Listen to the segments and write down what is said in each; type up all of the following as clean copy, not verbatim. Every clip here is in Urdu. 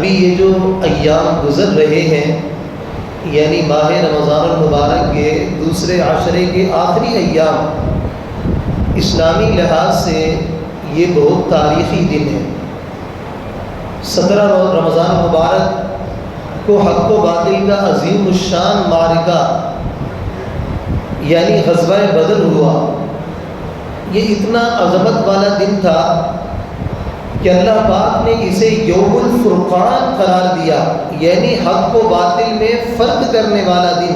ابھی یہ جو ایام گزر رہے ہیں، یعنی ماہ رمضان المبارک کے دوسرے عشرے کے آخری ایام، اسلامی لحاظ سے یہ بہت تاریخی دن ہے۔ 17 رمضان مبارک کو حق و باطل کا عظیم الشان معرکہ یعنی غزوہ بدر ہوا۔ یہ اتنا عظمت والا دن تھا کہ اللہ پاک نے اسے یوم الفرقان قرار دیا، یعنی حق و باطل میں فرق کرنے والا دن۔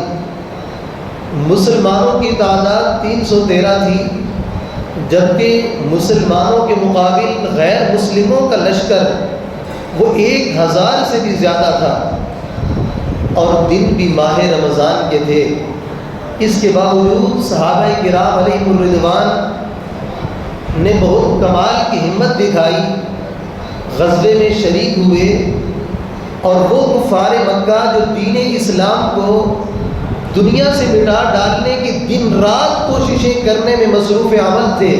مسلمانوں کی تعداد 313 تھی، جبکہ مسلمانوں کے مقابل غیر مسلموں کا لشکر وہ 1000 سے بھی زیادہ تھا، اور دن بھی ماہ رمضان کے تھے۔ اس کے باوجود صحابہ کرام علیہم الرضوان نے بہت کمال کی ہمت دکھائی، غزوے میں شریک ہوئے، اور وہ کفار مکہ جو دین اسلام کو دنیا سے مٹا ڈالنے کی دن رات کوششیں کرنے میں مصروف عمل تھے،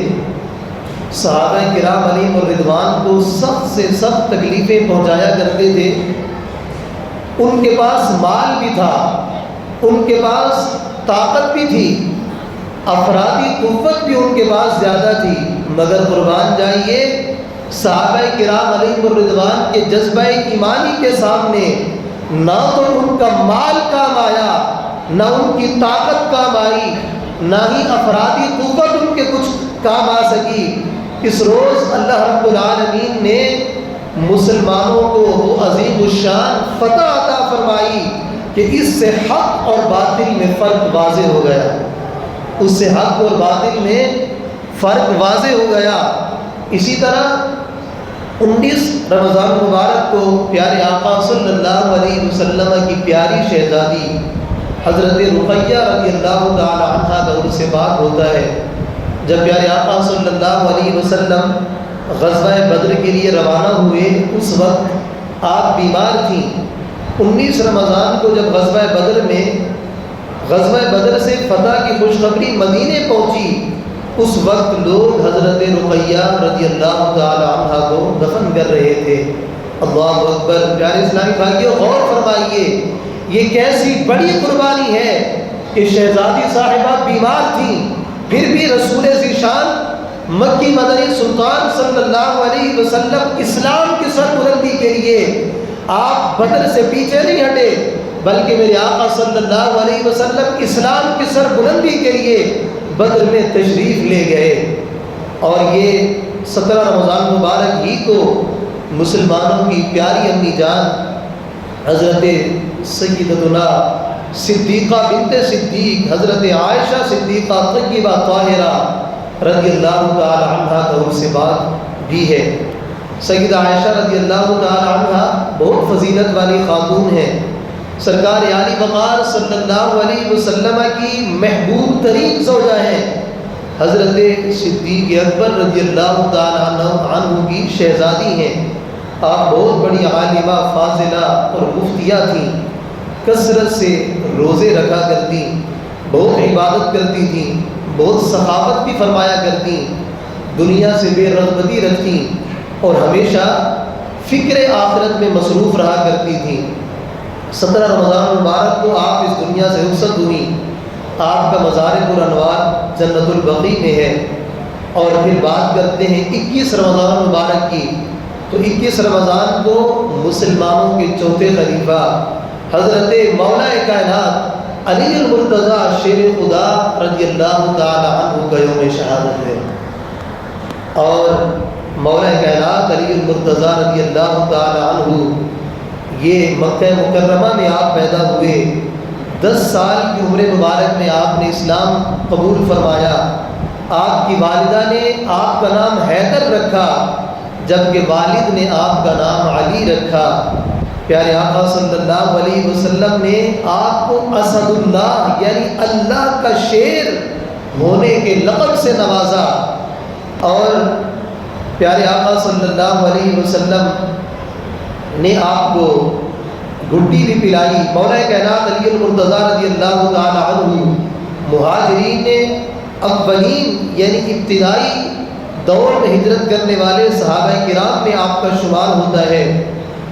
صحابہ کرام علیہم الرضوان کو سخت سے سخت تکلیفیں پہنچایا کرتے تھے۔ ان کے پاس مال بھی تھا، ان کے پاس طاقت بھی تھی، افرادی قوت بھی ان کے پاس زیادہ تھی، مگر قربان جائیے صحابہ کرام علیہم الرضوان کے جذبہ ایمانی کے سامنے نہ تو ان کا مال کام آیا، نہ ان کی طاقت کام آئی، نہ ہی افرادی قوت ان کے کچھ کام آ سکی۔ اس روز اللہ رب العالمین نے مسلمانوں کو وہ عظیم الشان فتح عطا فرمائی کہ اس سے حق اور باطل میں فرق واضح ہو گیا، اس سے حق اور باطل میں فرق واضح ہو گیا۔ اسی طرح 19 رمضان مبارک کو پیارے آقا صلی اللہ علیہ وسلم کی پیاری شہزادی حضرت رقیہ رضی اللہ تعالی عنہا کا ان سے بات ہوتا ہے۔ جب پیارے آقا صلی اللہ علیہ وسلم غزوہ بدر کے لیے روانہ ہوئے، اس وقت آپ بیمار تھیں۔ 19 رمضان کو جب غزوہ بدر سے فتح کی خوشخبری مدینے پہنچی، اس وقت لوگ حضرت رقیہ رضی اللہ تعالی عنہا کو دفن کر رہے تھے۔ اللہ اکبر! پیارے اسلامی بھائیو، غور فرمائیے، یہ کیسی بڑی قربانی ہے کہ شہزادی صاحبہ بیمار تھیں، پھر بھی رسول ذیشان مکی مدنی سلطان صلی اللہ علیہ وسلم اسلام کی سربلندی کے لیے آپ بدر سے پیچھے نہیں ہٹے، بلکہ میرے آقا صلی اللہ علیہ وسلم اسلام کی سربلندی کے لیے بدر میں تشریف لے گئے۔ اور یہ 17 رمضان مبارک ہی کو مسلمانوں کی پیاری امی جان حضرت سیدتنا صدیقہ بنت صدیق حضرت عائشہ صدیقہ طیبہ طاہرہ رضی اللہ تعالی عنہا کا ان سے بات بھی ہے۔ سیدہ عائشہ رضی اللہ تعالی عنہا بہت فضیلت والی خاتون ہیں، سرکار عالی وقار صلی اللہ علیہ وسلم کی محبوب ترین زوجہ ہیں، حضرت صدیق اکبر رضی اللہ تعالی عنہ کی شہزادی ہیں۔ آپ بہت بڑی عالمہ، فاضلہ اور مفتیہ تھیں، کثرت سے روزے رکھا کرتی، بہت عبادت کرتی تھیں، بہت سخاوت بھی فرمایا کرتی، دنیا سے بے رغبتی رکھتی، اور ہمیشہ فکر آخرت میں مصروف رہا کرتی تھیں۔ 17 رمضان مبارک کو آپ اس دنیا سے رخصت ہوئیں، آپ کا مزار پرانوار جنت البقیع میں ہے۔ اور پھر بات کرتے ہیں 21 رمضان مبارک کی، تو 21 رمضان کو مسلمانوں کے چوتھے خلیفہ حضرت مولا کائنات علی المرتضیٰ شیر خدا رضی اللہ تعالی عنہ کا یوم شہادت ہے، اور مولا کائنات علی المرتضیٰ رضی اللہ تعالی عنہ یہ مکہ مکرمہ میں آپ پیدا ہوئے۔ 10 سال کی عمر مبارک میں آپ نے اسلام قبول فرمایا۔ آپ کی والدہ نے آپ کا نام حیدر رکھا، جبکہ والد نے آپ کا نام علی رکھا۔ پیارے آقا صلی اللہ علیہ وسلم نے آپ کو اسد اللہ یعنی اللہ کا شیر ہونے کے لقب سے نوازا، اور پیارے آقا صلی اللہ علیہ وسلم نے آپ کو گھٹی بھی پلائی۔ مولا کائنات علی المرتضیٰ رضی اللہ تعالی عنہ مہاجرین نے اولین یعنی ابتدائی دور میں ہجرت کرنے والے صحابہ کرام میں آپ کا شمار ہوتا ہے۔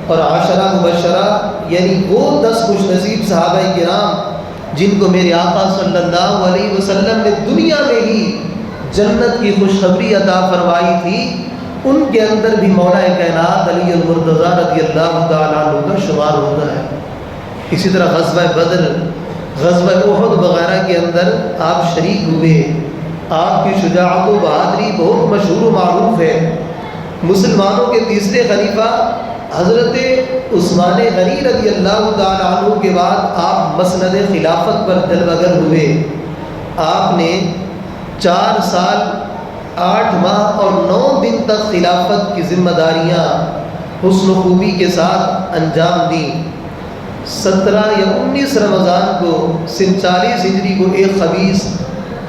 اور عشرہ مبشرہ یعنی وہ 10 خوش نصیب صحابہ کرام جن کو میرے آقا صلی اللہ علیہ وسلم نے دنیا میں ہی جنت کی خوشخبری عطا فرمائی تھی، ان کے اندر بھی مولا کائنات علی المرتضیٰ رضی اللہ تعالیٰ عنہ کا شمار ہوتا ہے۔ اسی طرح غزوہ بدر، غزوہ احد وغیرہ کے اندر آپ شریک ہوئے، آپ کی شجاعت و بہادری بہت مشہور و معروف ہے۔ مسلمانوں کے تیسرے خلیفہ حضرت عثمان غنی رضی اللہ تعالیٰ عنہ کے بعد آپ مسند خلافت پر جلوگر ہوئے۔ آپ نے 4 سال 8 ماہ اور 9 دن تک خلافت کی ذمہ داریاں حسن و خوبی کے ساتھ انجام دیں۔ 17 یا 19 رمضان کو سن 40 ہجری کو ایک خبیث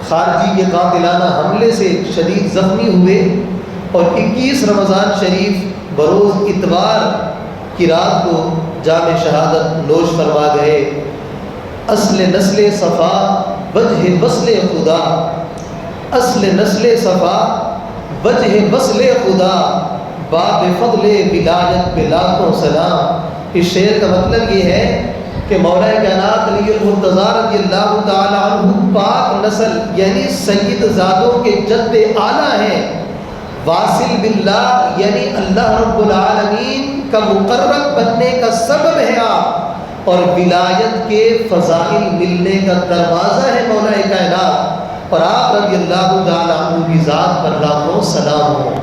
خارجی کے قاتلانہ حملے سے شدید زخمی ہوئے اور 21 رمضان شریف بروز اتوار کی رات کو جام شہادت نوش فرما گئے۔ اصل نسل صفا وجہ وصل خدا، اصل نسل صفا وجہ وصل خدا، باب فضل ولایت پہ لاکھوں سلام۔ اس شعر کا مطلب یہ ہے کہ مولا کائنات علی المرتضیٰ رضی اللہ تعالیٰ عنہ پاک نسل یعنی سید زادوں کے جد اعلیٰ ہیں، واصل باللہ یعنی اللہ رب العالمین کا مقرب بننے کا سبب ہے آپ، اور ولایت کے فضائل ملنے کا دروازہ ہے مولا کائنات، اور آپ رضی اللہ تعالیٰ عنہ کی ذات پر لاکھوں سلام ہو۔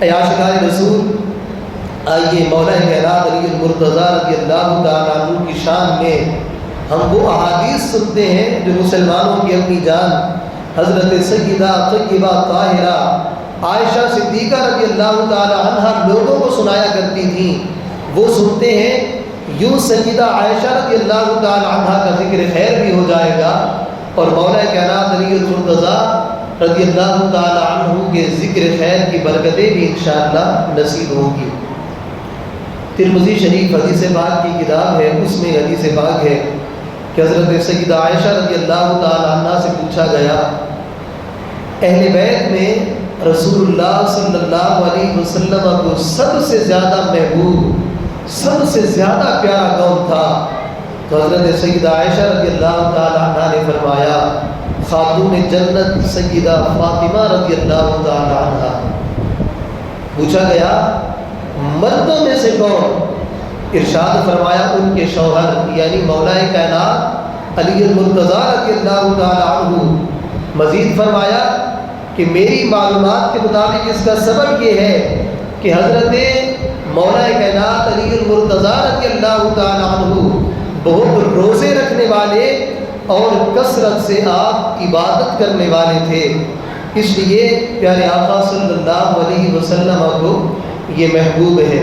اے عاشقان رسول، آئیے مولا کائنات علی المرتضیٰ رضی اللہ تعالیٰ عنہ کی شان میں ہم وہ احادیث سنتے ہیں جو مسلمانوں کی اپنی جان حضرت سیدہ طیبہ طاہرہ عائشہ صدیقہ رضی اللہ تعالی عنہ لوگوں کو سنایا کرتی تھیں، وہ سنتے ہیں۔ یوں سیدہ عائشہ رضی اللہ تعالی عنہ کا ذکر خیر بھی ہو جائے گا اور مولا کائنات علی المرتضیٰ رضی اللہ تعالی عنہ کے ذکر خیر کی برکتیں بھی انشاءاللہ نصیب ہوں گی۔ ترمذی شریف حدیث پاک کی کتاب ہے، اس میں حدیث پاک ہے کہ حضرت سیدہ عائشہ رضی اللہ تعالی عنہ سے پوچھا گیا، اہل بیت میں رسول اللہ صلی اللہ علیہ وسلم کو سب سے زیادہ محبوب، سب سے زیادہ پیارا کون تھا؟ تو حضرت سیدہ عائشہ رضی اللہ تعالی عنہ نے فرمایا، خاتون جنت سیدہ فاطمہ رضی اللہ تعالی عنہ۔ پوچھا گیا مردوں میں سے کون؟ ارشاد فرمایا ان کے شوہر یعنی مولا کائنات علی المرتضیٰ رضی اللہ تعالی عنہ۔ مزید فرمایا کہ میری معلومات کے مطابق اس کا سبب یہ ہے کہ حضرت مولا کائنات علی المرتضیٰ رضی اللہ تعالی عنہ بہت روزے رکھنے والے اور کثرت سے آپ عبادت کرنے والے تھے، اس لیے پیارے آقا صلی اللہ علیہ وسلم کو یہ محبوب ہے۔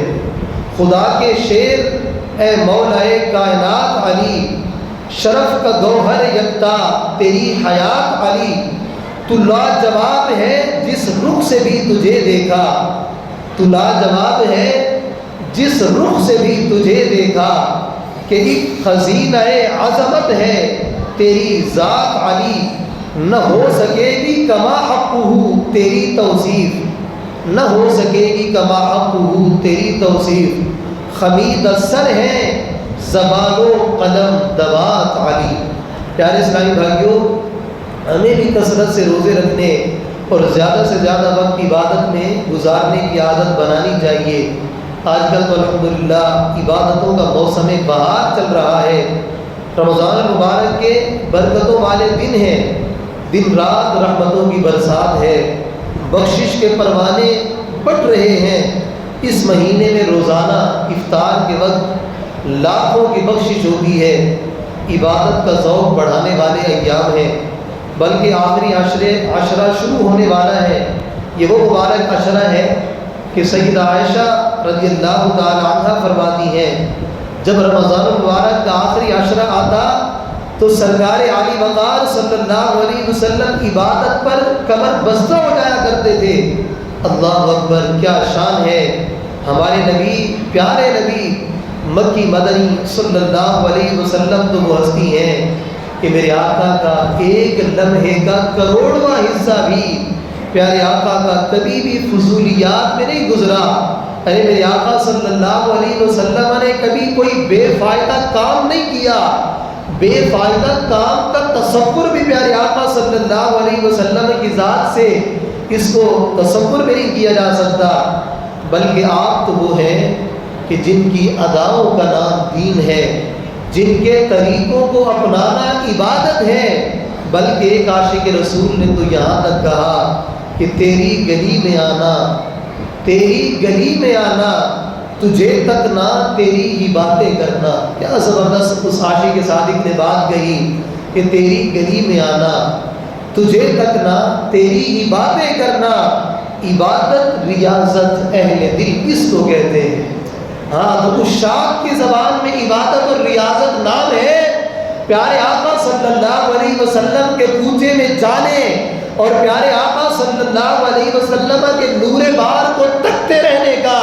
خدا کے شیر اے مولا کائنات علی، شرف کا گوہر یکتا تیری حیات علی، تو لاجواب ہے جس رخ سے بھی تجھے دیکھا، تو لاجواب ہے جس رخ سے بھی تجھے دیکھا، کہ ایک خزینہ عظمت ہے تیری ذات علی، نہ ہو سکے گی کما حقہ تیری توصیف، نہ ہو سکے گی کما حقہ تیری توصیف، خمید سر ہے زبان و قلم دوات علی۔ پیارے اسلامی بھائیوں، ہمیں بھی کثرت سے روزے رکھنے اور زیادہ سے زیادہ وقت عبادت میں گزارنے کی عادت بنانی چاہیے۔ آج کل تو الحمدللہ عبادتوں کا موسم بہار چل رہا ہے، رمضان المبارک کے برکتوں والے دن ہیں، دن رات رحمتوں کی برسات ہے، بخشش کے پروانے بٹ رہے ہیں۔ اس مہینے میں روزانہ افطار کے وقت لاکھوں کی بخشش ہوتی ہے، عبادت کا ذوق بڑھانے والے ایام ہیں، بلکہ آخری عشرہ شروع ہونے والا ہے۔ یہ وہ مبارک عشرہ ہے کہ سیدہ عائشہ رضی اللہ تعالی عنہ فرماتی ہیں، جب رمضان المبارک کا آخری عشرہ آتا تو سرکار عالی وقار صلی اللہ علیہ وسلم عبادت پر کمر بستہ ہو جایا کرتے تھے۔ اللہ اکبر، کیا شان ہے! ہمارے نبی، پیارے نبی مکی مدنی صلی اللہ علیہ وسلم تو وہ ہستی ہیں کہ میرے آقا کا ایک لمحے کا کروڑواں حصہ بھی پیارے آقا کا کبھی بھی فضولیات میں نہیں گزرا، ارے میرے آقا صلی اللہ علیہ وسلم نے کبھی کوئی بے فائدہ کام نہیں کیا، بے فائدہ کام کا تصور بھی پیارے آقا صلی اللہ علیہ وسلم کی ذات سے اس کو تصور بھی نہیں کیا جا سکتا، بلکہ آپ تو وہ ہیں کہ جن کی اداؤں کا نام دین ہے، جن کے طریقوں کو اپنانا عبادت ہے، بلکہ ایک عاشق رسول نے تو یہاں تک کہا کہ تیری گلی میں آنا، تیری گلی میں آنا، تجھے تک نہ تیری ہی باتیں کرنا۔ کیا زبردست اس عاشق صادق نے بات کہی کہ تیری گلی میں آنا، تجھے تک نہ تیری ہی باتیں کرنا۔ عبادت ریاضت اہل دل اس کو کہتے ہیں۔ ہاں تو عشاق کی زبان میں عبادت اور ریاضت نام ہے۔ پیارے آقا صلی اللہ علیہ وسلم کے کوچے میں جانے اور پیارے آقا صلی اللہ علیہ وسلم کے نور بار کو تکتے رہنے کا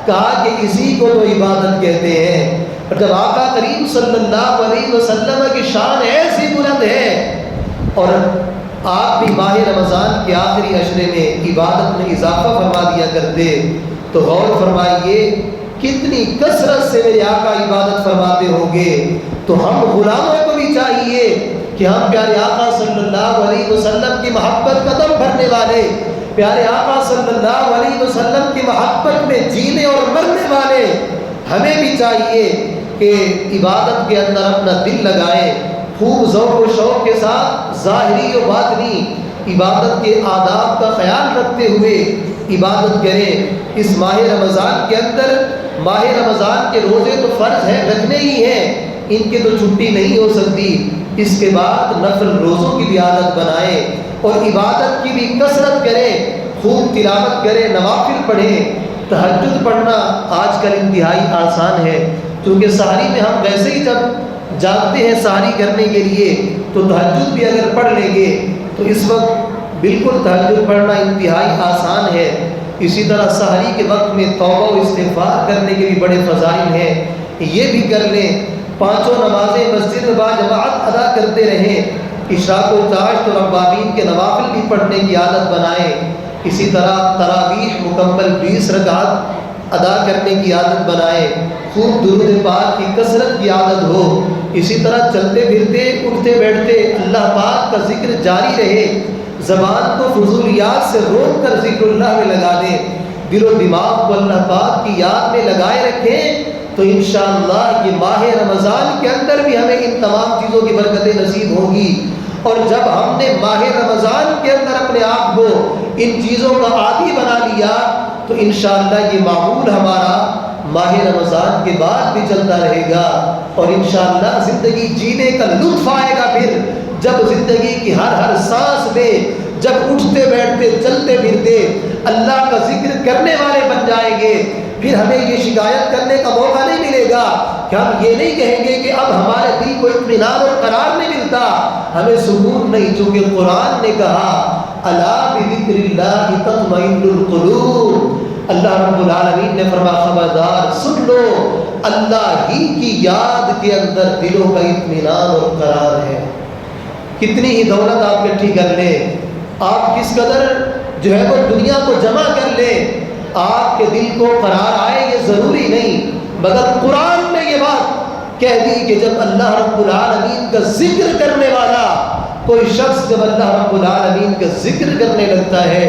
کہا کہ اسی کو تو عبادت کہتے ہیں۔ اور جب آقا کریم صلی اللہ علیہ وسلم کی شان ایسی بلند ہے اور آپ بھی ماہ رمضان کے آخری عشرے میں عبادت میں اضافہ فرما دیا کرتے، تو غور فرمائیے کتنی کثرت سے میرے آقا عبادت فرماتے ہوں گے۔ تو ہم غلاموں کو بھی چاہیے کہ ہم پیارے آقا صلی اللہ علیہ وسلم کی محبت کا دم بھرنے والے، پیارے آقا صلی اللہ علیہ وسلم کی محبت میں جینے اور مرنے والے، ہمیں بھی چاہیے کہ عبادت کے اندر اپنا دل لگائیں، خوب ذوق و شوق کے ساتھ ظاہری و باطنی عبادت کے آداب کا خیال رکھتے ہوئے عبادت کریں۔ اس ماہ رمضان کے اندر، ماہ رمضان کے روزے تو فرض ہیں، رکھنے ہی ہیں، ان کی تو چھٹی نہیں ہو سکتی۔ اس کے بعد نفل روزوں کی بھی عادت بنائیں اور عبادت کی بھی کثرت کریں، خوب تلاوت کریں، نوافل پڑھیں۔ تہجد پڑھنا آج کل انتہائی آسان ہے، کیونکہ سحری میں ہم ویسے ہی جب جاگتے ہیں سحری کرنے کے لیے تو تہجد بھی اگر پڑھ لیں گے تو اس وقت بالکل تہجد پڑھنا انتہائی آسان ہے۔ اسی طرح سحری کے وقت میں توبہ و استغفار کرنے کے بھی بڑے فضائل ہیں، یہ بھی کر لیں۔ پانچوں نمازیں مسجد میں باجماعت ادا کرتے رہیں، اشراق و چاشت اور اوابین کے نوافل بھی پڑھنے کی عادت بنائیں۔ اسی طرح تراویح مکمل 20 رکعت ادا کرنے کی عادت بنائیں، خوب درود پاک کی کثرت کی عادت ہو۔ اسی طرح چلتے پھرتے اٹھتے بیٹھتے اللہ پاک کا ذکر جاری رہے، زبان کو فضولیات سے روک کر ذکر اللہ میں لگا دیں، دل و دماغ کو اللہ پاک کی یاد میں لگائے رکھیں، تو انشاءاللہ یہ ماہ رمضان کے اندر بھی ہمیں ان تمام چیزوں کی برکتیں نصیب ہوں گی۔ اور جب ہم نے ماہ رمضان کے اندر اپنے آپ کو ان چیزوں کا عادی بنا لیا تو انشاءاللہ یہ معمول ہمارا ماہ رمضان کے بعد بھی چلتا رہے گا، اور انشاءاللہ زندگی جینے کا لطف آئے گا۔ پھر جب زندگی کی ہر سانس میں جب اٹھتے بیٹھتے چلتے پھرتے اللہ کا ذکر کرنے والے بن جائیں گے، پھر ہمیں یہ شکایت کرنے کا موقع نہیں ملے گا کہ ہم یہ نہیں کہیں گے کہ اب ہمارے دل کو اطمینان اور قرار نہیں ملتا، ہمیں سکون نہیں، چونکہ قرآن نے کہا الا بذکر اللہ تطمئن القلوب۔ اللہ رب العالمین نے فرمایا خبردار سن لو، اللہ ہی کی یاد کے اندر دلوں کا اطمینان اور قرار ہے۔ کتنی ہی دولت آپ اکٹھی کر لیں، آپ کس قدر جو ہے وہ دنیا کو جمع کر لیں، آپ کے دل کو قرار آئے یہ ضروری نہیں، مگر قرآن نے یہ بات کہہ دی کہ جب اللہ رب العالمین کا ذکر کرنے والا کوئی شخص جب اللہ رب العالمین کا ذکر کرنے لگتا ہے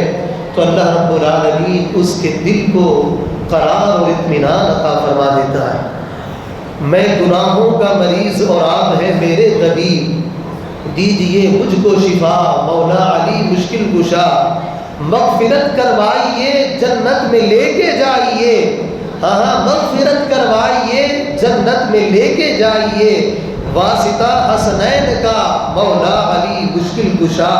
تو اللہ رب العالمین اس کے دل کو قرار اور اطمینان عطا فرما دیتا ہے۔ میں گناہوں کا مریض اور آپ ہیں میرے طبیب، دیجئے مجھ کو شفا مولا علی مشکل کشا، مغفرت کروائیے جنت میں لے کے جائیے، ہاں مغفرت کروائیے جنت میں لے کے جائیے، واسطہ حسنین کا مولا علی مشکل کشا،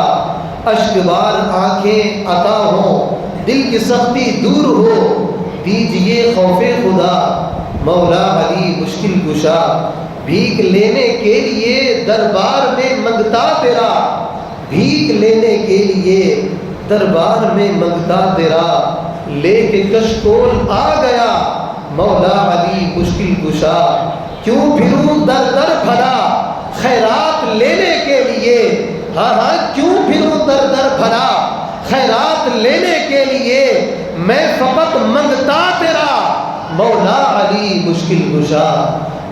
اشک بار آنکھیں عطا ہوں دل کی سختی دور ہو، دیجئے خوف خدا مولا علی مشکل کشا، بھیک لینے کے لیے دربار میں منگتا تیرا، بھیک لینے کے لیے دربار میں منگتا تیرا، لے کے کشکول آ گیا مولا علی مشکل کشا، کیوں پھروں در در بھلا خیرات لینے کے لیے، ہاں کیوں پھروں در در بھلا خیرات لینے کے لیے، میں فقط منگتا تیرا مولا علی مشکل کشا،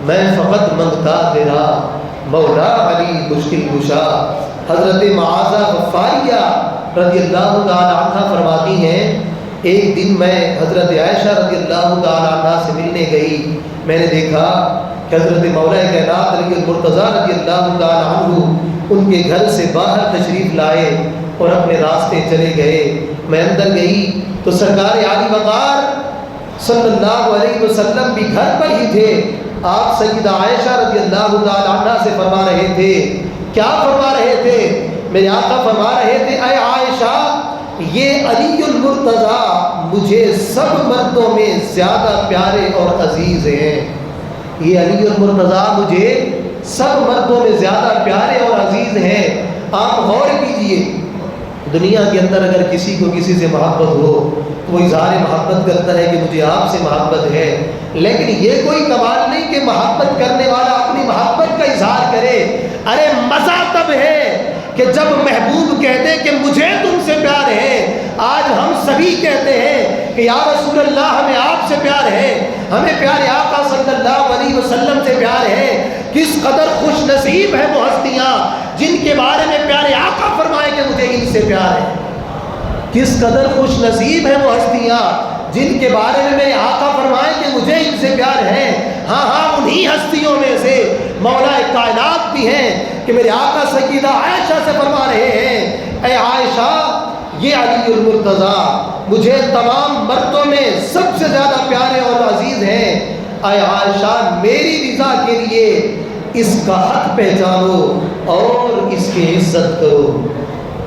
میں فقط منگتا تیرا مولا علی مشکل کشا۔ حضرت معاذہ غفاریہ رضی اللہ تعالی عنہ فرماتی ہیں ایک دن میں حضرت عائشہ رضی اللہ تعالی عنہ سے ملنے گئی، میں نے دیکھا کہ حضرت مولا کائنات علی المرتضیٰ رضی اللہ تعالی عنہ ان کے گھر سے باہر تشریف لائے اور اپنے راستے چلے گئے۔ میں اندر گئی تو سرکار عالی وقار صلی اللہ علیہ وسلم بھی گھر پر ہی تھے۔ آپ سیدہ عائشہ رضی اللہ تعالی عنہ سے فرما رہے تھے، کیا فرما رہے تھے؟ میرے آقا فرما رہے تھے، اے عائشہ یہ علی المرتضیٰ مجھے سب مردوں میں زیادہ پیارے اور عزیز ہیں، یہ علی المرتضیٰ مجھے سب مردوں میں زیادہ پیارے اور عزیز ہیں۔ آپ غور کیجئے، دنیا کے اندر اگر کسی کو کسی سے محبت ہو تو وہ اظہار محبت کرتا ہے کہ مجھے آپ سے محبت ہے، لیکن یہ کوئی کمال نہیں کہ محبت کرنے والا اپنی محبت کا اظہار کرے۔ ارے مزہ تب ہے کہ جب محبوب کہتے کہ مجھے تم سے پیار ہے۔ آج ہم سبھی کہتے ہیں کہ یا رسول اللہ ہمیں آپ سے پیار ہے، ہمیں پیارے آقا صلی اللہ علیہ وسلم سے پیار ہے۔ کس قدر خوش نصیب ہے وہ ہستیاں جن کے بارے میں پیارے آقا فرمائے کہ مجھے ان سے پیار ہے۔ کس قدر خوش نصیب ہے وہ ہستیاں جن کے بارے میں میرے آقا فرمائے کہ مجھے ان سے پیار ہے۔ ہاں انہی ہستیوں میں سے مولا کائنات بھی ہیں کہ میرے آقا سیدہ عائشہ سے فرما رہے ہیں، اے عائشہ یہ علی المرتضیٰ مجھے تمام مردوں میں سب سے زیادہ پیارے اور عزیز ہیں۔ اے عائشہ میری رضا کے لیے اس کا حق پہچانو اور اس کی عزت کرو۔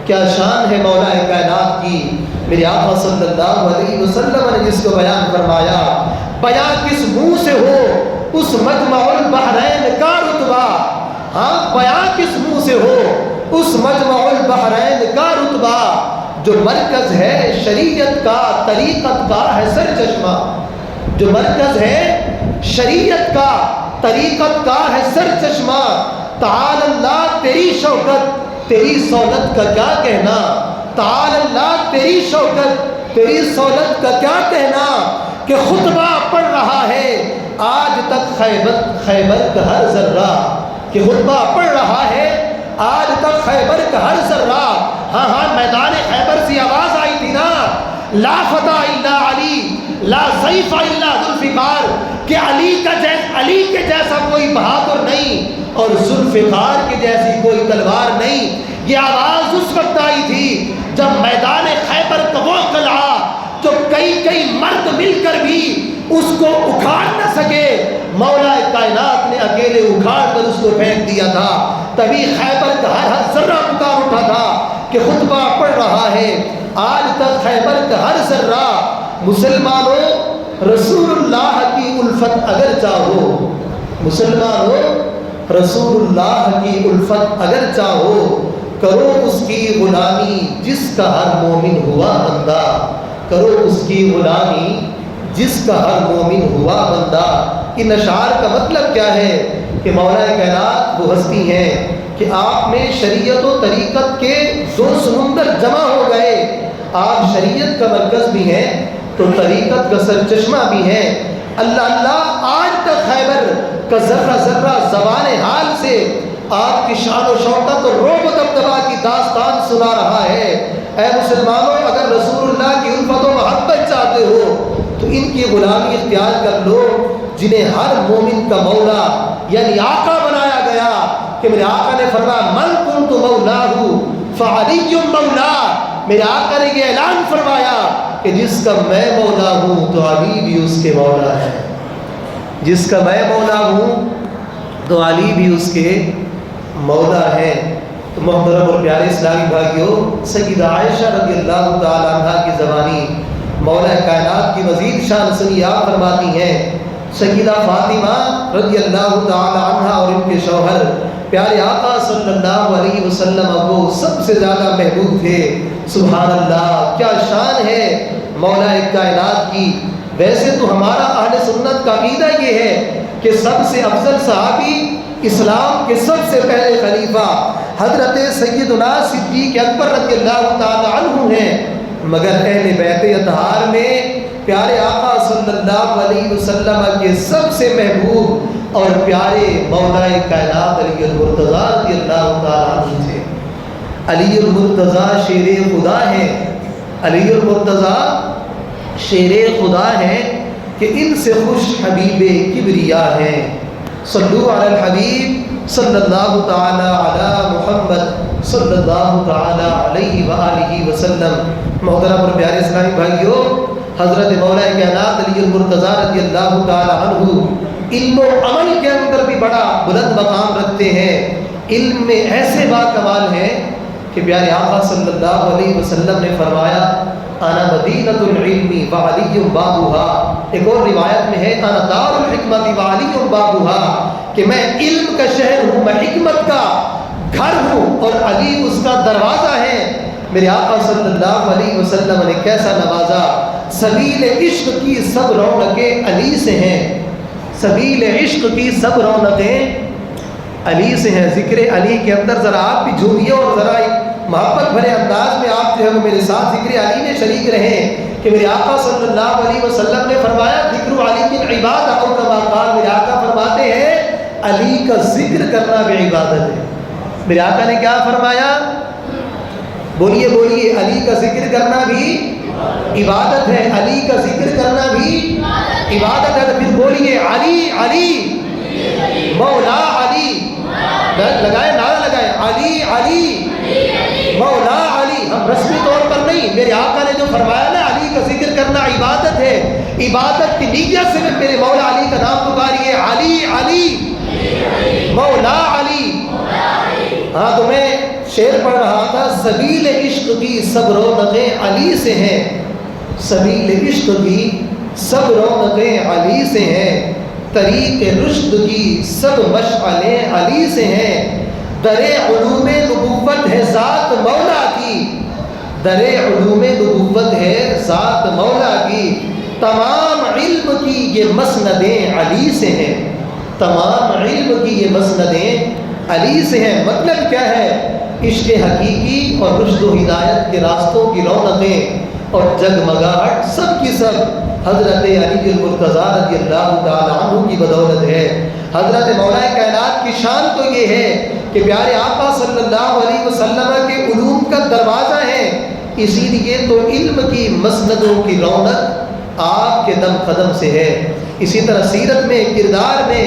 کیا شان ہے مولا کائنات کی، میرے آقا صلی اللہ علیہ وسلم نے جس کو بیان فرمایا، بیان کس منہ سے ہو اس مجمع البحرین کا رتبہ، ہاں بیان کس منہ سے ہو اس مجمع البحرین کا رتبہ، جو مرکز ہے شریعت کا طریقت کا ہے سر چشمہ، جو مرکز ہے شریعت کا طریقت کا ہے سر چشمہ۔ تعالی اللہ تیری شوکت تیری سہولت کا کیا کہنا، تعالی اللہ تیری شوکت تیری سہولت کا کیا کہنا، کہ خطبہ پڑھ رہا ہے آج تک خیبر کا ہر ذرہ، کہ خطبہ پڑھ رہا ہے آج تک خیبر کا ہر ذرہ۔ ہاں میدان خیبر سے آواز آئی تھی نا، لا فتح الا علی لا سیف الا ذوالفقار، کہ علی کے جیسا کوئی بہادر نہیں اور ذوالفقار کے جیسی کوئی تلوار نہیں۔ یہ آواز اس وقت آئی تھی جب میدان خیبر کا وہ قلعہ جو کئی مرد مل کر بھی اس کو اکھاڑ نہ سکے، مولا کائنات نے اکیلے اکھاڑ کر اس کو پھینک دیا تھا۔ تبھی خیبر کا ہر ذرہ پکار اٹھا تھا کہ خطبہ پڑھ رہا ہے آج تک خیبر کا ہر ذرہ۔ مسلمانوں رسول اللہ کی الفت اگر چاہو، مسلمانوں رسول اللہ کی الفت اگر چاہو، کرو اس کی غلامی جس کا ہر مومن ہوا بندہ، کرو اس کی غلامی جس کا ہر مومن ہوا بندہ۔ ان اشعار کا مطلب کیا ہے کہ مولا کائنات وہ ہستی ہیں کہ آپ میں شریعت و طریقت کے دو سمندر جمع ہو گئے۔ آپ شریعت کا مرکز بھی ہیں تو طریقت کا سرچشمہ بھی ہیں۔ اللہ آج تک خیبر کا ذرہ ذرہ زبان حال سے آپ کی شان و شوکت اور رعب و دبدبہ کی داستان سنا رہا ہے۔ اے مسلمانوں اگر رسول اللہ کی الفت و محبت چاہتے ہو تو ان کی غلامی اختیار کر لو، جنہیں ہر مومن کا مولا یعنی آقا بنایا گیا کہ میرے آقا نے فرمایا من کنت مولاہ فعلی مولا۔ میرے آقا نے یہ اعلان فرمایا کہ جس کا میں مولا ہوں تو علی بھی اس کے مولا ہے، جس کا میں مولا ہوں تو علی بھی اس کے مولا ہے۔ تو محترم اور پیارے اسلامی بھائیوں، سیدہ عائشہ رضی اللہ تعالی عنہ کی زبانی مولا کائنات کی مزید شان سنی آپ فرماتی ہیں، سیدہ فاطمہ رضی اللہ تعالی عنہ اور ان کے شوہر پیارے آقا صلی اللہ علیہ وسلم کو سب سے زیادہ محبوب تھے۔ سبحان اللہ، کیا شان ہے مولا کائنات کی۔ ویسے تو ہمارا اہل سنت کا عقیدہ یہ ہے کہ سب سے افضل صحابی اسلام کے سب سے پہلے خلیفہ حضرت سیدنا صدیق اکبر رضی اللہ تعالی عنہ ہیں، مگر اہل بیت اطہار میں پیارے آقا صلی اللہ علیہ وسلم کے سب سے محبوب اور پیارے مولا کائنات علی المرتضیٰ رضی اللہ تعالیٰ عنہ تھے۔ علی المرتضیٰ شیر خدا ہیں، علی المرتضیٰ شیر خدا ہیں کہ ان سے خوش حبیب کبریا ہیں۔ صلو علی الحبیب صلی اللہ تعالی علی محمد صلی اللہ تعالی علیہ وآلہ وسلم۔ محترم اور پیارے اسلامی بھائیوں، حضرت مولا کائنات علی المرتضیٰ رضی اللہ تعالی عنہ علم و عمل کے اندر بھی بڑا بلند مقام رکھتے ہیں۔ علم میں ایسے باکمال ہیں کہ پیارے آقا صلی اللہ علیہ وسلم نے فرمایا انا مدینۃ العلم وعلی بابها۔ ایک اور روایت میں ہے انا دار الحکمت وعلی بابها، کہ میں علم کا شہر ہوں، میں حکمت کا گھر ہوں اور علی اس کا دروازہ ہے۔ میرے آقا صلی اللہ علیہ وسلم نے کیسا نوازا۔ سبیل عشق کی سب رونقیں علی سے ہیں، سبیل عشق کی سب رونقیں علی سے ہیں۔ ذکر علی کے اندر ذرا آپ بھی جھومیے اور ذرا ایک محبت بھرے انداز میں آپ جو ہے وہ میرے ساتھ ذکر علی میں شریک رہیں کہ میرے آقا صلی اللہ علیہ وسلم نے فرمایا ذکر علی کی عبادت، اور کما قال، میرے آقا فرماتے ہیں علی کا ذکر کرنا بھی عبادت ہے۔ میرے آقا نے کیا فرمایا؟ بولیے بولیے، علی کا ذکر کرنا بھی عبادت ہے، علی کا ذکر کرنا بھی عبادت ہے۔ تو پھر بولیے علی علی مولا علی، لگائے نعرہ لگائے علی علی مولا علی۔ ہم رسمی طور پر نہیں، میرے آقا نے جو فرمایا نا علی کا ذکر کرنا عبادت ہے، عبادت کی نیت سے میرے مولا علی کا نام پکاریے علی علی مولا علی۔ ہاں تو میں شعر پڑھ رہا تھا، سبیل عشق کی سب رونقیں علی سے ہیں، سبیل عشق کی سب رونقیں علی سے ہیں، طریق رشد کی سب مشعلیں علی سے ہیں، در علوم نبوت ہے ذات مولا کی، در علوم نبوت ہے ذات مولا کی، تمام علم کی یہ مسندیں علی سے ہیں، تمام علم کی یہ مسندیں علی سے ہیں۔ مطلب کیا ہے؟ عشق حقیقی اور رشد و ہدایت کے راستوں کی رونقیں اور جگمگاہٹ سب کی سب حضرت علی المرتضیٰ رضی اللہ تعالی عنہ کی بدولت ہے۔ حضرت مولا کائنات کی شان تو یہ ہے کہ پیارے آقا صلی اللہ علیہ وسلم کے علوم کا دروازہ ہے، اسی لیے تو علم کی مسندوں کی رونق آپ کے دم قدم سے ہے۔ اسی طرح سیرت میں، کردار میں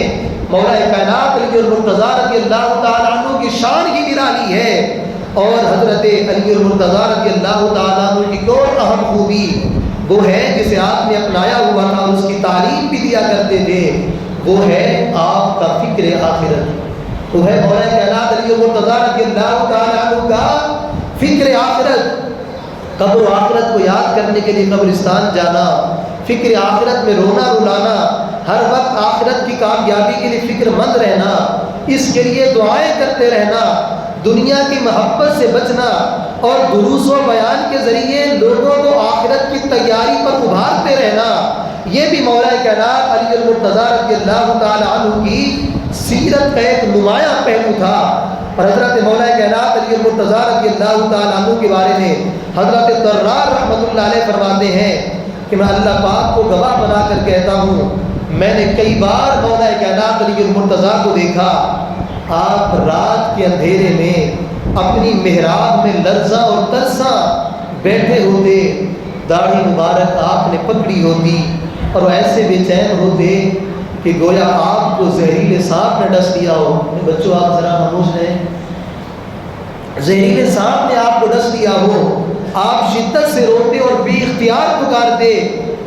مولا کائنات علی المرتضیٰ رضی اللہ تعالی عنہ کی شان ہی نرالی ہے۔ اور حضرت علی المرتضیٰ رضی اللہ تعالی عنہ کی کون اہم خوبی وہ ہے جسے آپ نے اپنایا ہوا تھا اور اس کی تعلیم بھی دیا کرتے تھے، وہ ہے آپ کا فکر آخرت۔ وہ ہے مولا کائنات علی المرتضیٰ رضی اللہ تعالی عنہ کا فکر آخرت، قبر و آخرت کو یاد کرنے کے لیے قبرستان جانا، فکر آخرت میں رونا رلانا، ہر وقت آخرت کی کامیابی کے لیے فکر مند رہنا، اس کے لیے دعائیں کرتے رہنا، دنیا کی محبت سے بچنا اور دروس و بیان کے ذریعے لوگوں کو آخرت کی تیاری پر ابھارتے رہنا، یہ بھی مولا کائنات علی المرتضیٰ رضی اللہ تعالی عنہ کی سیرت کا ایک نمایاں پہلو تھا۔ اور حضرت مولا کائنات علی المرتضیٰ رضی اللہ تعالی عنہ کے بارے میں حضرت طرار رحمۃ اللہ علیہ فرماتے ہیں کہ میں اللہ پاک کو گواہ بنا کر کہتا ہوں، میں نے کئی بار مولا کائنات علی المرتضیٰ کو دیکھا، آپ رات کے اندھیرے میں اپنی محراب میں لرزاں اور ترساں بیٹھے ہوتے، داڑھی مبارک آپ نے پکڑی ہوتی اور وہ ایسے بے چین ہوتے کہ گویا آپ کو زہریلے سانپ نے ڈس لیا ہو۔ بچوں آپ ذرا خاموش رہیں، زہریلے سانپ نے آپ کو ڈس لیا ہو، آپ شدت سے روتے اور بے اختیار پکارتے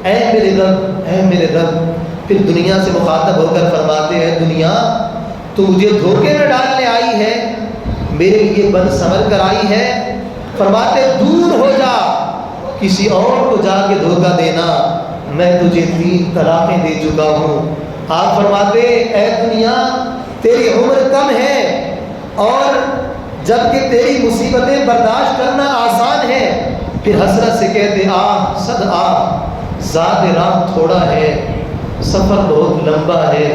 اے میرے رب، اے میرے رب۔ پھر دنیا سے مخاطب ہو کر فرماتے ہیں، دنیا تو مجھے دھوکے میں ڈالنے آئی ہے، میرے لیے بن سمر کر آئی ہے۔ فرماتے دور ہو جا، کسی اور کو جا کے دھوکہ دینا، میں تجھے 3 طلاقیں دے چکا ہوں۔ آپ فرماتے اے دنیا تیری عمر کم ہے اور جبکہ تیری مصیبتیں برداشت کرنا آسان ہے، پھر حسرت سے کہتے صد زاد راہ تھوڑا ہے، سفر بہت لمبا ہے،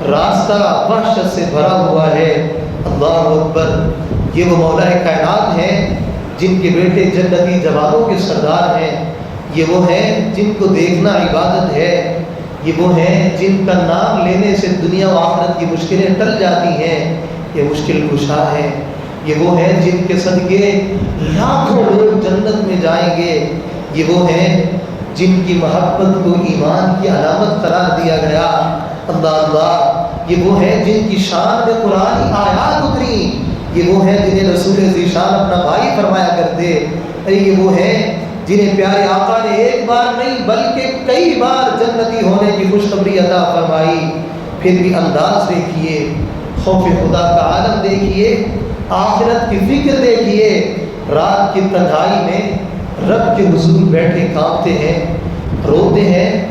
راستہ وحشت سے بھرا ہوا ہے۔ اللہ اکبر، یہ وہ مولا کائنات ہیں جن کے بیٹے جنتی جوانوں کے سردار ہیں، یہ وہ ہیں جن کو دیکھنا عبادت ہے، یہ وہ ہیں جن کا نام لینے سے دنیا و آخرت کی مشکلیں ٹل جاتی ہیں، یہ مشکل کشا ہیں، یہ وہ ہیں جن کے صدقے لاکھوں لوگ جنت میں جائیں گے، یہ وہ ہیں جن کی محبت کو ایمان کی علامت قرار دیا گیا۔ اللہ اللہ، یہ وہ ہیں جن کی شان میں قرآن آیات اتری، یہ وہ ہیں جنہیں رسول ذیشان اپنا بھائی فرمایا کرتے، یہ وہ ہیں جنہیں پیارے آقا نے ایک بار نہیں بلکہ کئی بار جنتی ہونے کی خوشخبری عطا فرمائی۔ پھر بھی انداز دیکھیے، خوف خدا کا عالم دیکھیے، آخرت کی فکر دیکھیے، رات کی تنہائی میں رب کے حضور بیٹھے کانپتے ہیں، روتے ہیں،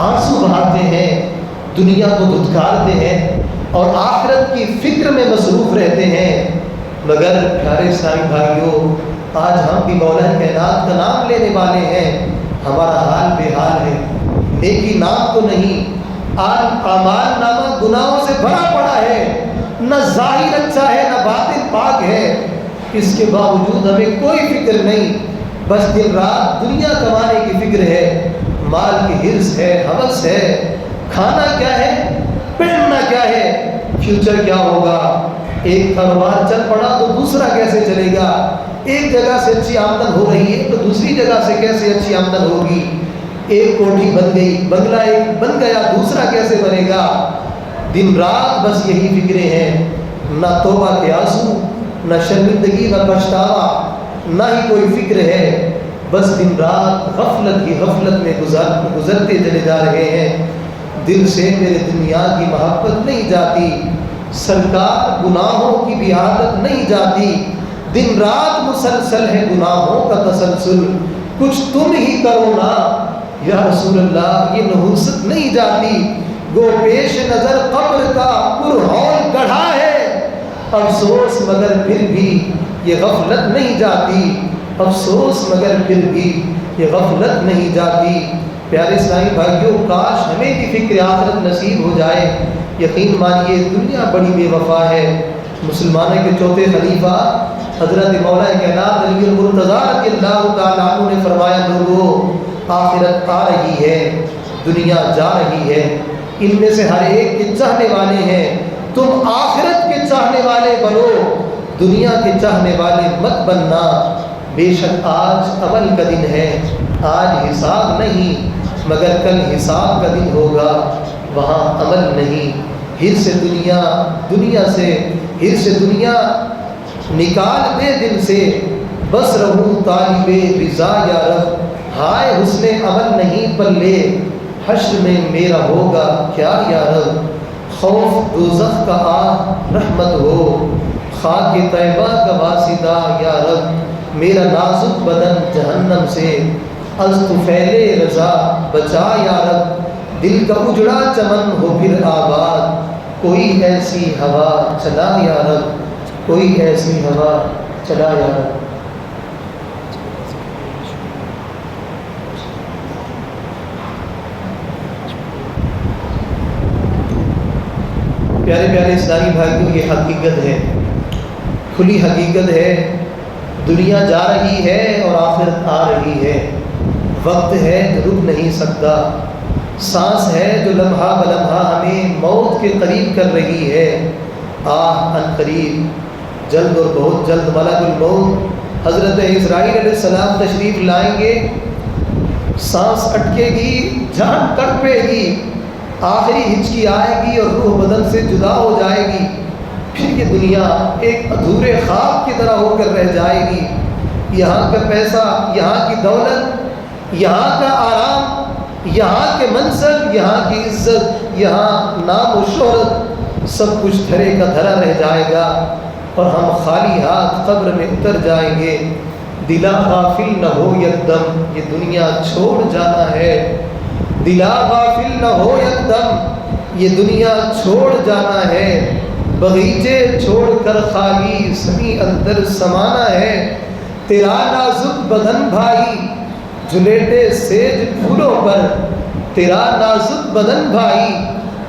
آنسو بہاتے ہیں، دنیا کو دھتکارتے ہیں اور آخرت کی فکر میں مصروف رہتے ہیں۔ مگر پیارے اسلامی بھائیوں، آج ہم بھی مولا کائنات کا نام لینے والے ہیں، ہمارا حال بے حال ہے، نیکی نام تو نہیں، اعمال نامہ گناہوں سے بھرا پڑا ہے، نہ ظاہر اچھا ہے نہ باطن پاک ہے، اس کے باوجود ہمیں کوئی فکر نہیں، بس دن رات دنیا کمانے کی فکر ہے، مال کی حرص ہے، ہوس ہے، کھانا کیا ہے، پہننا کیا ہے، فیوچر کیا ہوگا، ایک کاروبار چل پڑا تو دوسرا کیسے چلے گا، ایک جگہ سے اچھی آمدن ہو رہی ہے تو دوسری جگہ سے کیسے اچھی آمدن ہوگی، ایک کوٹھی بن گئی، بنگلہ ایک بن گیا، دوسرا کیسے بنے گا، دن رات بس یہی فکریں ہیں، نہ توبہ کے آنسو، نہ شرمندگی، نہ پچھتاوا، نہ ہی کوئی فکر ہے، بس دن رات غفلت ہی غفلت میں گزرتے چلے جا رہے ہیں۔ دل سے میرے دنیا کی محبت نہیں جاتی، سرکار گناہوں کی بھی عادت نہیں جاتی، دن رات مسلسل ہے گناہوں کا تسلسل، کچھ تم ہی کرو نا یا رسول اللہ، یہ نحوست نہیں جاتی، گو پیش نظر قبر کا پرہول گڑھا ہے، افسوس مگر پھر بھی یہ غفلت نہیں جاتی، افسوس مگر پھر بھی یہ غفلت نہیں جاتی۔ پیارے اسلامی بھائیوں، کاش ہمیں بھی فکر آخرت نصیب ہو جائے۔ یقین مانیے دنیا بڑی بے وفا ہے۔ مسلمانوں کے چوتھے خلیفہ حضرت مولا کائنات علی المرتضیٰ رضی اللہ تعالیٰ عنہ نے فرمایا، لوگوں آخرت آ رہی ہے، دنیا جا رہی ہے، ان میں سے ہر ایک کے چاہنے والے ہیں، تم آخرت کے چاہنے والے بنو، دنیا کے چاہنے والے مت بننا۔ بے شک آج عمل کا دن ہے، آج حساب نہیں، مگر کل حساب کا دن ہوگا، وہاں عمل نہیں۔ حرص دنیا، دنیا سے حرص دنیا نکال دے دل سے، بس رہوں طالب رضا یا رب، ہائے حسن عمل نہیں پلے، حشر میں میرا ہوگا کیا یا رب، خوف دوزخ کا آہ رحمت ہو، خاک طیبہ کا واسطہ یا رب، میرا نازک بدن جہنم سے، از طفیل رضا بچا یا رب، دل کا اجڑا چمن ہو پھر آباد، کوئی ایسی ہوا چلا یا رب، کوئی ایسی ہوا چلا یا رب۔ پیارے پیارے اسلامی بھائیوں، یہ حقیقت ہے، کھلی حقیقت ہے، دنیا جا رہی ہے اور آخرت آ رہی ہے، وقت ہے جو رک نہیں سکتا، سانس ہے جو لمحہ بلمحہ ہمیں موت کے قریب کر رہی ہے، آہ ان قریب، جلد اور بہت جلد ملک الموت حضرت اسرائیل علیہ السلام تشریف لائیں گے، سانس اٹکے گی، جان تڑپے گی، آخری ہچکی آئے گی اور روح بدن سے جدا ہو جائے گی، پھر یہ دنیا ایک ادھورے خواب کی طرح ہو کر رہ جائے گی، یہاں کا پیسہ، یہاں کی دولت، یہاں کا آرام، یہاں کے منصب، یہاں کی عزت، یہاں نام و شہرت، سب کچھ دھرے کا دھرا رہ جائے گا اور ہم خالی ہاتھ قبر میں اتر جائیں گے۔ دلا غافل نہ ہو یکدم، یہ دنیا چھوڑ جانا ہے، دلا غافل نہ ہو یکدم، یہ دنیا چھوڑ جانا ہے، بغیچے چھوڑ کر خالی زمیں اندر سمانا ہے، تیرا نازک بدن بھائی جو لیٹے سیج پھولوں پر، تیرا نازک بدن بھائی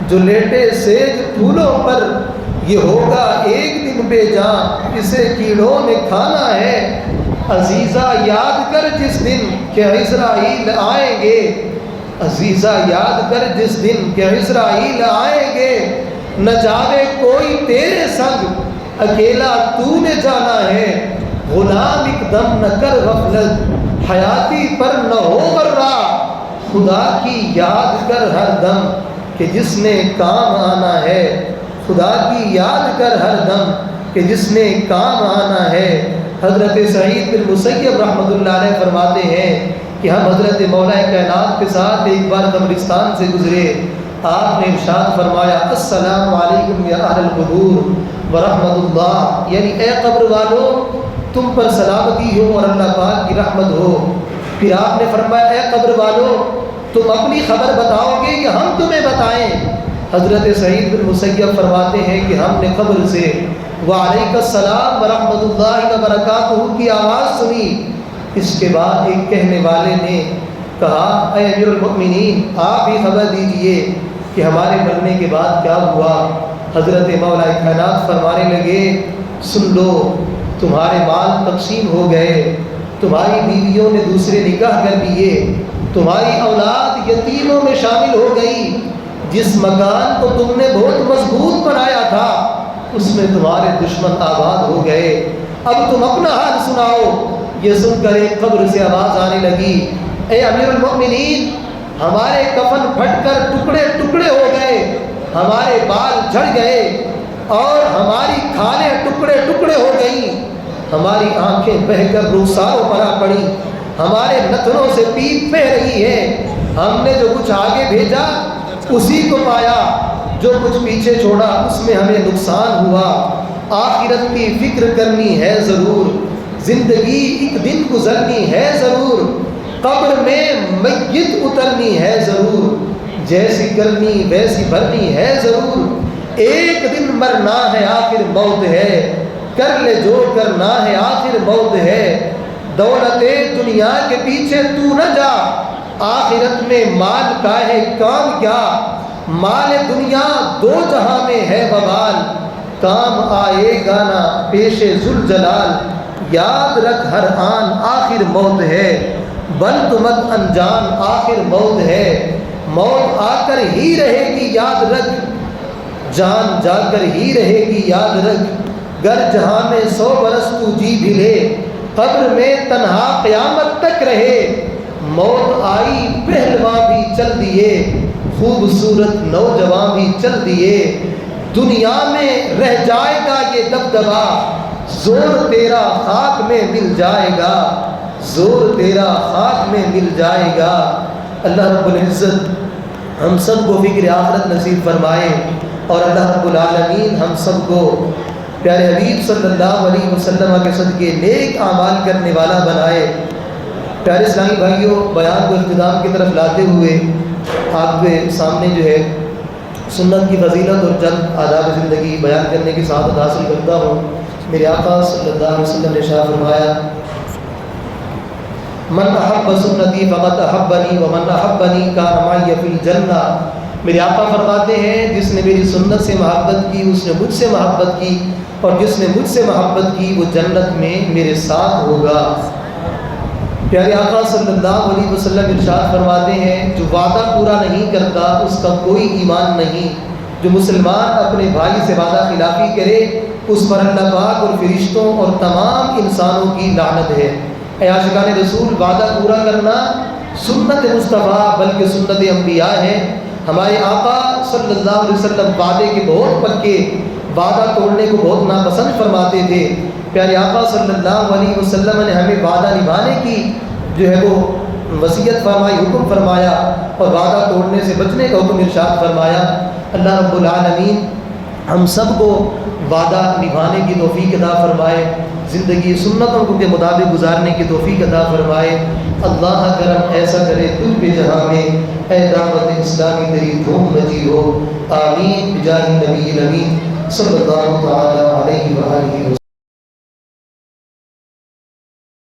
جو لیٹے سیج پھولوں پر، یہ ہوگا ایک دن بے جان، اسے کیڑوں نے کھانا ہے، عزیزہ یاد کر جس دن کہ اسرائیل آئیں گے، عزیزہ یاد کر جس دن کہ اسرائیل آئیں گے، نہ جاوے کوئی تیرے سنگ اکیلا تو نے جانا ہے، غلام ایک دم نہ کر غفلت حیاتی پر نہ ہو غرہ، خدا کی یاد کر ہر دم کہ جس نے کام آنا ہے، خدا کی یاد کر ہر دم کہ جس نے کام آنا ہے۔ حضرت سعید بن مسیب رحمۃ اللہ علیہ فرماتے ہیں کہ ہم حضرت مولا کائنات کے ساتھ ایک بار قبرستان سے گزرے، آپ نے ارشاد فرمایا السلام علیکم یا اہل القبور ورحمۃ اللہ، یعنی اے قبر والو تم پر سلامتی ہو اور اللہ پاک کی رحمت ہو۔ پھر آپ نے فرمایا اے قبر والو تم اپنی خبر بتاؤ گے یا ہم تمہیں بتائیں؟ حضرت سعید بن مسیب فرماتے ہیں کہ ہم نے قبر سے وعلیک السلام ورحمۃ اللہ وبرکاتہ کی آواز سنی۔ اس کے بعد ایک کہنے والے نے کہا اے امیر المؤمنین آپ ہی خبر دیجئے کہ ہمارے مرنے کے بعد کیا ہوا؟ حضرت مولا کائنات فرمانے لگے سن لو، تمہارے مال تقسیم ہو گئے، تمہاری بیویوں نے دوسرے نکاح کر لیے، تمہاری اولاد یتیموں میں شامل ہو گئی، جس مکان کو تم نے بہت مضبوط بنایا تھا اس میں تمہارے دشمن آباد ہو گئے، اب تم اپنا حال سناؤ۔ یہ سن کر ایک قبر سے آواز آنے لگی اے امیر المؤمنین ہمارے کفن پھٹ کر ٹکڑے ٹکڑے ہو گئے، ہمارے بال جھڑ گئے اور ہماری کھالیں ٹکڑے ٹکڑے ہو گئیں، ہماری آنکھیں بہہ کر رخساروں پر آ پڑی، ہمارے نتنوں سے پیپ بہ رہی ہے، ہم نے جو کچھ آگے بھیجا اسی کو پایا، جو کچھ پیچھے چھوڑا اس میں ہمیں نقصان ہوا، آخرت کی فکر کرنی ہے ضرور، زندگی ایک دن گزرنی ہے ضرور، قبر میں میت اترنی ہے ضرور، جیسی کرنی ویسی بھرنی ہے ضرور، ایک دن مرنا ہے آخر موت ہے، کر لے جو کرنا ہے آخر موت ہے، دولت دنیا کے پیچھے تو نہ جا، آخرت میں مال کا ہے کام کیا، مال دنیا دو جہاں میں ہے وبال، کام آئے گا نہ پیش ذوالجلال، یاد رکھ ہر آن آخر موت ہے، بند مت انجان آخر موت ہے، موت آ کر ہی رہے گی یاد رکھ، جان جا کر ہی رہے گی یاد رکھ، گر جہاں میں 100 برس تو جی بھی لے، قبر میں تنہا قیامت تک رہے، موت آئی پہلواں بھی چل دیے، خوبصورت نوجوان بھی چل دیے، دنیا میں رہ جائے گا یہ دبدبا، زور تیرا خاک میں مل جائے گا، زور تیرا خاک میں مل جائے گا۔ اللہ رب العزت ہم سب کو فکر آخرت نصیب فرمائے، اور اللہ رب العالمین ہم سب کو پیارے حبیب صلی اللہ علیہ وسلم کے صدقے نیک اعمال کرنے والا بنائے۔ پیارے اسلامی بھائیوں، بیان کو اختتام کی طرف لاتے ہوئے آپ کے سامنے جو ہے سنت کی فضیلت اور چند آداب زندگی بیان کرنے کی سعادت حاصل کرتا ہوں۔ میرے آقا صلی اللہ علیہ وسلم نے ارشاد فرمایا من احب سنتی فقد احبنی ومن احبنی کان معی فی الجنہ۔ میرے آقا فرماتے ہیں جس نے میری سنت سے محبت کی اس نے مجھ سے محبت کی، اور جس نے مجھ سے محبت کی وہ جنت میں میرے ساتھ ہوگا۔ پیارے آقا صلی اللہ علیہ وسلم ارشاد فرماتے ہیں جو وعدہ پورا نہیں کرتا اس کا کوئی ایمان نہیں، جو مسلمان اپنے بھائی سے وعدہ خلافی کرے اس پر اللہ پاک اور فرشتوں اور تمام انسانوں کی لعنت ہے۔ اے عاشقان رسول، وعدہ پورا کرنا سنت مصطفیٰ بلکہ سنت انبیاء ہے۔ ہمارے آقا صلی اللہ علیہ وسلم وعدے کے بہت پکے، وعدہ توڑنے کو بہت ناپسند فرماتے تھے۔ پیارے آقا صلی اللہ علیہ وسلم نے ہمیں وعدہ نبھانے کی جو ہے وہ وصیت فرمائی، حکم فرمایا، اور وعدہ توڑنے سے بچنے کا حکم ارشاد فرمایا۔ اللہ رب العالمین ہم سب کو وعدہ نبھانے کی توفیق عطا فرمائے، زندگی سنتوں کے مطابق گزارنے کی توفیق عطا فرمائے۔ اللہ کرم ایسا کرے تجھ پہ جہاں میں اے دعوت اسلامی تیری دھوم مچی ہو، آمین بجاہ نبی الامین صلی اللہ تعالی علیہ وآلہ وسلم۔